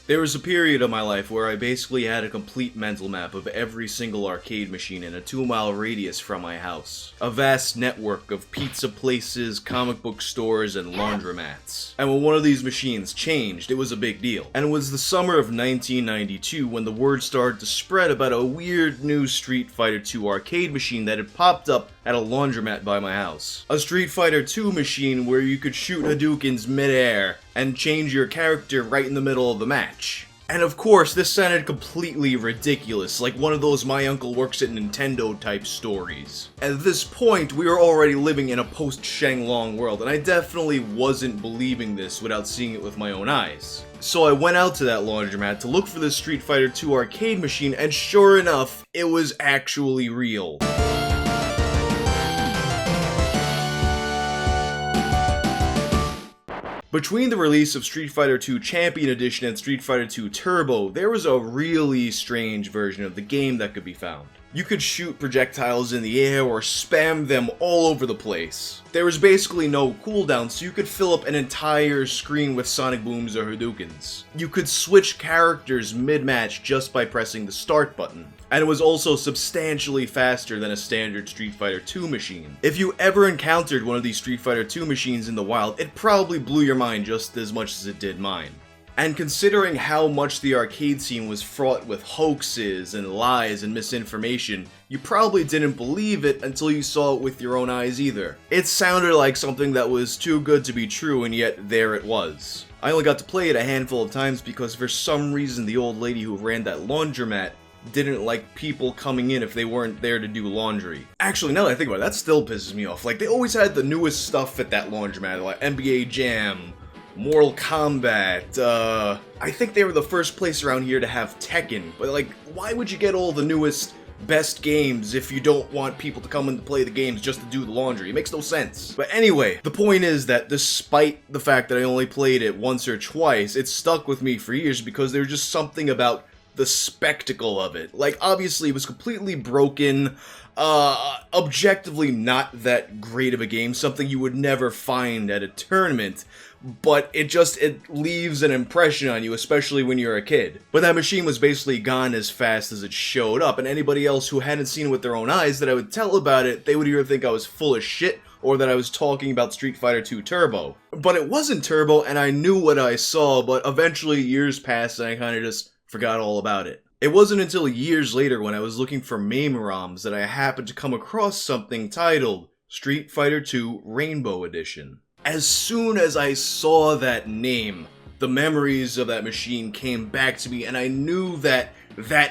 There was a period of my life where I basically had a complete mental map of every single arcade machine in a 2-mile radius from my house. A vast network of pizza places, comic book stores, and laundromats. And when one of these machines changed, it was a big deal. And it was the summer of 1992 when the word started to spread about a weird new Street Fighter II arcade machine that had popped up at a laundromat by my house. A Street Fighter II machine where you could shoot Hadoukens mid-air and change your character right in the middle of the match. And of course, this sounded completely ridiculous, like one of those my uncle works at Nintendo type stories. At this point, we were already living in a post-Shenlong world, and I definitely wasn't believing this without seeing it with my own eyes. So I went out to that laundromat to look for this Street Fighter II arcade machine, and sure enough, it was actually real. Between the release of Street Fighter II Champion Edition and Street Fighter II Turbo, there was a really strange version of the game that could be found. You could shoot projectiles in the air or spam them all over the place. There was basically no cooldown, so you could fill up an entire screen with Sonic Booms or Hadoukens. You could switch characters mid-match just by pressing the start button. And it was also substantially faster than a standard Street Fighter II machine. If you ever encountered one of these Street Fighter II machines in the wild, it probably blew your mind just as much as it did mine. And considering how much the arcade scene was fraught with hoaxes and lies and misinformation, you probably didn't believe it until you saw it with your own eyes either. It sounded like something that was too good to be true, and yet there it was. I only got to play it a handful of times because for some reason the old lady who ran that laundromat didn't like people coming in if they weren't there to do laundry. Actually, now that I think about it, that still pisses me off. Like, they always had the newest stuff at that laundromat, like NBA Jam, Mortal Kombat, I think they were the first place around here to have Tekken, but like, why would you get all the newest, best games if you don't want people to come in to play the games just to do the laundry? It makes no sense. But anyway, the point is that despite the fact that I only played it once or twice, it stuck with me for years because there was just something about the spectacle of it. Like, obviously it was completely broken, objectively not that great of a game, something you would never find at a tournament, but it leaves an impression on you, especially when you're a kid. But that machine was basically gone as fast as it showed up, and anybody else who hadn't seen it with their own eyes that I would tell about it, they would either think I was full of shit, or that I was talking about Street Fighter II Turbo. But it wasn't Turbo, and I knew what I saw, but eventually years passed and I kinda just forgot all about it. It wasn't until years later when I was looking for MAME ROMs that I happened to come across something titled Street Fighter II Rainbow Edition. As soon as I saw that name, the memories of that machine came back to me and I knew that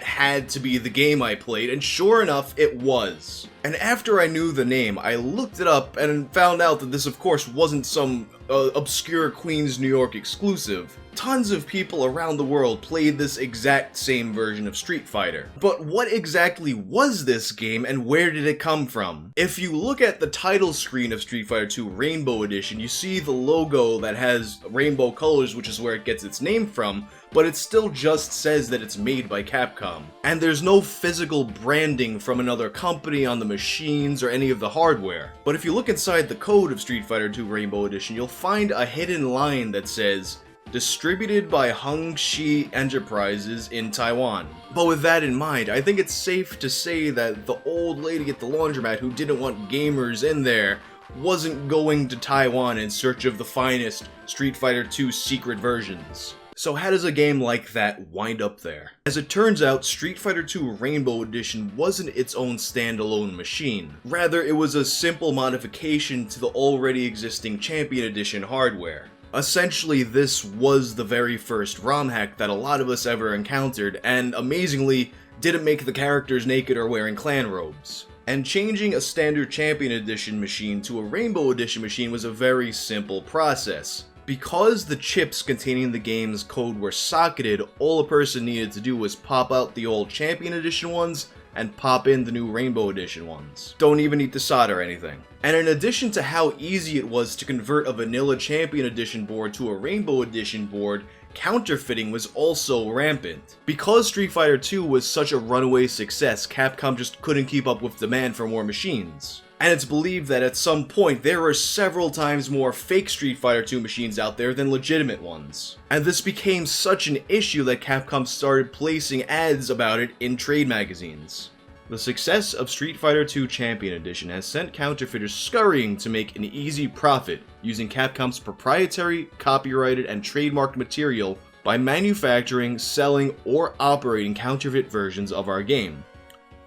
had to be the game I played, and sure enough, it was. And after I knew the name, I looked it up and found out that this of course wasn't some obscure Queens, New York exclusive. Tons of people around the world played this exact same version of Street Fighter. But what exactly was this game and where did it come from? If you look at the title screen of Street Fighter II Rainbow Edition, you see the logo that has rainbow colors, which is where it gets its name from, but it still just says that it's made by Capcom. And there's no physical branding from another company on the machines or any of the hardware. But if you look inside the code of Street Fighter II Rainbow Edition, you'll find a hidden line that says, distributed by Hongxi Enterprises in Taiwan. But with that in mind, I think it's safe to say that the old lady at the laundromat who didn't want gamers in there wasn't going to Taiwan in search of the finest Street Fighter II secret versions. So how does a game like that wind up there? As it turns out, Street Fighter II Rainbow Edition wasn't its own standalone machine. Rather, it was a simple modification to the already existing Champion Edition hardware. Essentially, this was the very first ROM hack that a lot of us ever encountered, and amazingly, didn't make the characters naked or wearing clan robes. And changing a standard Champion Edition machine to a Rainbow Edition machine was a very simple process. Because the chips containing the game's code were socketed, all a person needed to do was pop out the old Champion Edition ones and pop in the new Rainbow Edition ones. Don't even need to solder anything. And in addition to how easy it was to convert a vanilla Champion Edition board to a Rainbow Edition board, counterfeiting was also rampant. Because Street Fighter II was such a runaway success, Capcom just couldn't keep up with demand for more machines. And it's believed that at some point there were several times more fake Street Fighter 2 machines out there than legitimate ones. And this became such an issue that Capcom started placing ads about it in trade magazines. The success of Street Fighter 2 Champion Edition has sent counterfeiters scurrying to make an easy profit using Capcom's proprietary, copyrighted, and trademarked material by manufacturing, selling, or operating counterfeit versions of our game.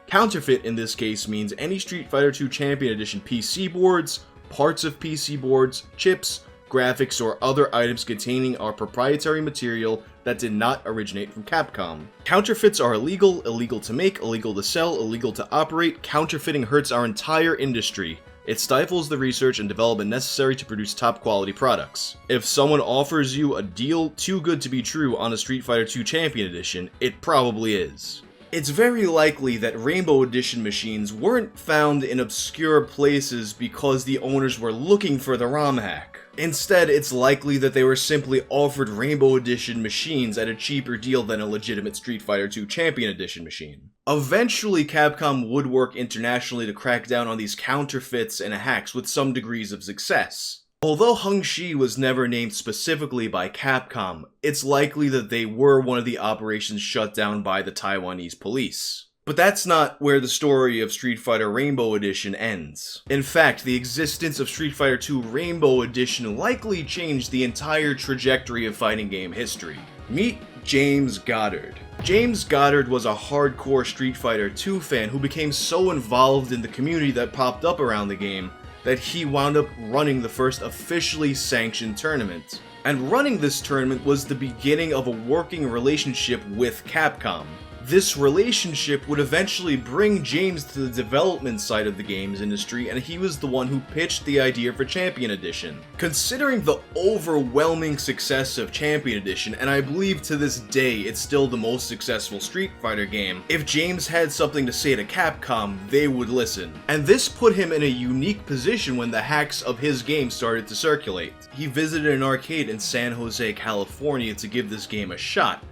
Counterfeit in this case means any Street Fighter 2 Champion Edition PC boards, parts of PC boards, chips, graphics, or other items containing our proprietary material that did not originate from Capcom. Counterfeits are illegal to make, illegal to sell, illegal to operate. Counterfeiting hurts our entire industry. It stifles the research and development necessary to produce top quality products. If someone offers you a deal too good to be true on a Street Fighter 2 Champion Edition, it probably is. It's very likely that Rainbow Edition machines weren't found in obscure places because the owners were looking for the ROM hack. Instead, it's likely that they were simply offered Rainbow Edition machines at a cheaper deal than a legitimate Street Fighter 2 Champion Edition machine. Eventually, Capcom would work internationally to crack down on these counterfeits and hacks with some degrees of success. Although Hongxi was never named specifically by Capcom, it's likely that they were one of the operations shut down by the Taiwanese police. But that's not where the story of Street Fighter Rainbow Edition ends. In fact, the existence of Street Fighter 2 Rainbow Edition likely changed the entire trajectory of fighting game history. Meet James Goddard. James Goddard was a hardcore Street Fighter 2 fan who became so involved in the community that popped up around the game that he wound up running the first officially sanctioned tournament. And running this tournament was the beginning of a working relationship with Capcom. This relationship would eventually bring James to the development side of the games industry, and he was the one who pitched the idea for Champion Edition. Considering the overwhelming success of Champion Edition, and I believe to this day it's still the most successful Street Fighter game, if James had something to say to Capcom, they would listen. And this put him in a unique position when the hacks of his game started to circulate. He visited an arcade in San Jose, California to give this game a shot.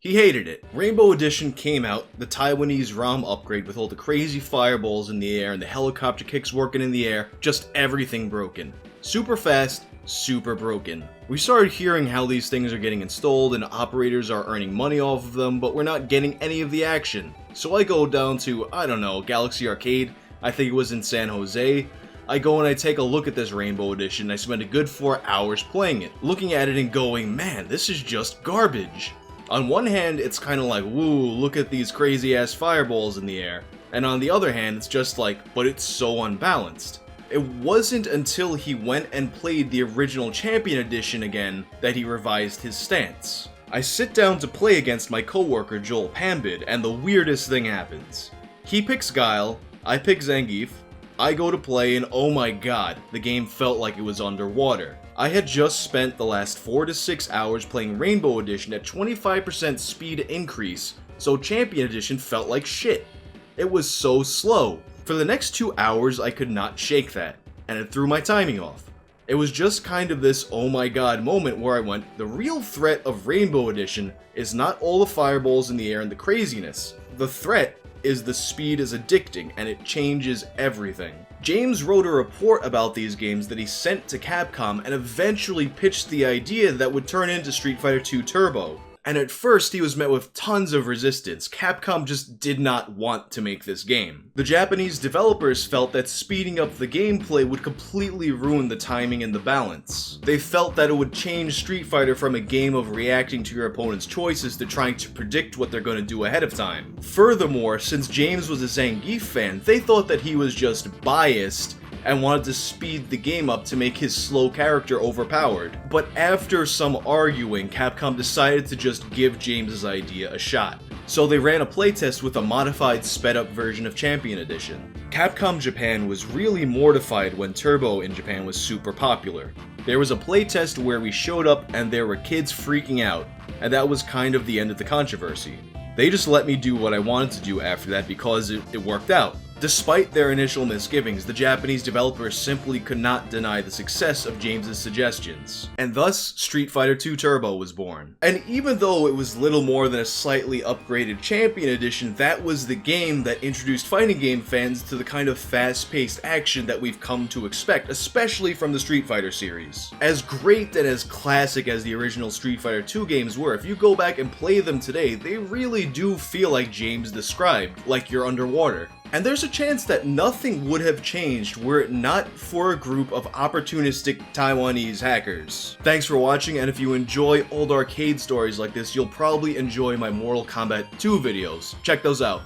He hated it. Rainbow Edition came out, the Taiwanese ROM upgrade with all the crazy fireballs in the air and the helicopter kicks working in the air, just everything broken. Super fast, super broken. We started hearing how these things are getting installed and operators are earning money off of them, but we're not getting any of the action. So I go down to, I don't know, Galaxy Arcade, I think it was in San Jose. I go and I take a look at this Rainbow Edition, I spend a good 4 hours playing it, looking at it and going, man, this is just garbage. On one hand, it's kind of like, woo, look at these crazy ass fireballs in the air. And on the other hand, it's just like, but it's so unbalanced. It wasn't until he went and played the original Champion Edition again that he revised his stance. I sit down to play against my coworker Joel Pambid, and the weirdest thing happens. He picks Guile, I pick Zangief, I go to play, and oh my god, the game felt like it was underwater. I had just spent the last 4 to 6 hours playing Rainbow Edition at 25% speed increase, so Champion Edition felt like shit. It was so slow. For the next 2 hours I could not shake that, and it threw my timing off. It was just kind of this oh my god moment where I went, the real threat of Rainbow Edition is not all the fireballs in the air and the craziness. The threat is the speed is addicting and it changes everything. James wrote a report about these games that he sent to Capcom and eventually pitched the idea that would turn into Street Fighter 2 Turbo. And at first he was met with tons of resistance. Capcom just did not want to make this game. The Japanese developers felt that speeding up the gameplay would completely ruin the timing and the balance. They felt that it would change Street Fighter from a game of reacting to your opponent's choices to trying to predict what they're going to do ahead of time. Furthermore, since James was a Zangief fan, they thought that he was just biased and wanted to speed the game up to make his slow character overpowered. But after some arguing, Capcom decided to just give James's idea a shot. So they ran a playtest with a modified sped up version of Champion Edition. Capcom Japan was really mortified when Turbo in Japan was super popular. There was a playtest where we showed up and there were kids freaking out, and that was kind of the end of the controversy. They just let me do what I wanted to do after that because it worked out. Despite their initial misgivings, the Japanese developers simply could not deny the success of James's suggestions, and thus Street Fighter II Turbo was born. And even though it was little more than a slightly upgraded Champion Edition, that was the game that introduced fighting game fans to the kind of fast-paced action that we've come to expect, especially from the Street Fighter series. As great and as classic as the original Street Fighter II games were, if you go back and play them today, they really do feel like James described, like you're underwater. And there's a chance that nothing would have changed were it not for a group of opportunistic Taiwanese hackers. Thanks for watching, and if you enjoy old arcade stories like this, you'll probably enjoy my Mortal Kombat 2 videos. Check those out.